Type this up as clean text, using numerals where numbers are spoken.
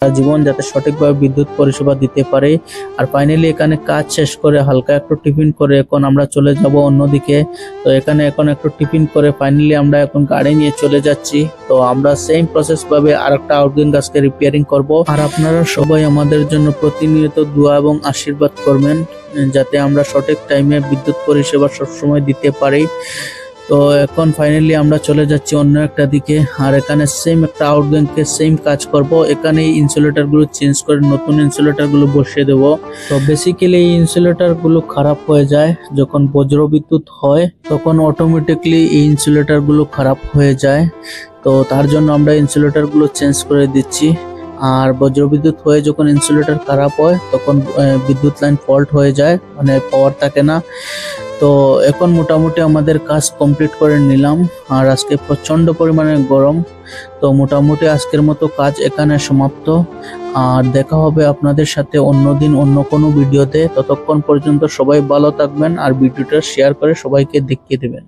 জীবন যাতে সঠিকভাবে বিদ্যুৎ পরিষেবা দিতে পারে। আর ফাইনালি এখানে কাজ শেষ করে হালকা একটু টিফিন করে এখন আমরা চলে যাব অন্যদিকে। তো এখানে এখন একটু টিফিন করে ফাইনালি আমরা এখন গাড়ি নিয়ে চলে যাচ্ছি। তো আমরা সেম প্রসেস ভাবে আরেকটা আউটগোয়িং গাছকে রিপেয়ারিং করব। আর আপনারা সবাই আমাদের জন্য প্রতিনিয়ত দোয়া এবং আশীর্বাদ করবেন যাতে আমরা সঠিক টাইমে বিদ্যুৎ পরিষেবা সবসময় দিতে পারি। তো এখন ফাইনালি আমরা চলে যাচ্ছি অন্য একটা দিকে। আর এখানে সেম একটা আউটগোয়িংকে সেম কাজ করব। এখানে ইনসুলেটর গুলো চেঞ্জ করে নতুন ইনসুলেটর গুলো বসিয়ে দেব। তো বেসিক্যালি এই ইনসুলেটর গুলো খারাপ হয়ে যায় যখন বজ্র বিদ্যুৎ হয়, তখন অটোমেটিকলি এই ইনসুলেটর গুলো খারাপ হয়ে যায়। তো তার জন্য আমরা ইনসুলেটর গুলো চেঞ্জ করে দিচ্ছি। আর বজ্রবিদ্যুৎ হয়ে যখন ইনসুলেটর খারাপ হয় তখন বিদ্যুৎ লাইন ফল্ট হয়ে যায়, মানে পাওয়ার থাকে না। তো এখন মোটামুটি আমাদের কাজ কমপ্লিট করে নিলাম। আর আজকে প্রচন্ড পরিমাণে গরম। তো মোটামুটি আজকের মতো কাজ এখানে সমাপ্ত। আর দেখা হবে আপনাদের সাথে অন্যদিন অন্য কোনো ভিডিওতে। ততক্ষণ পর্যন্ত সবাই ভালো থাকবেন আর ভিডিওটা শেয়ার করে সবাইকে দেখিয়ে দেবেন।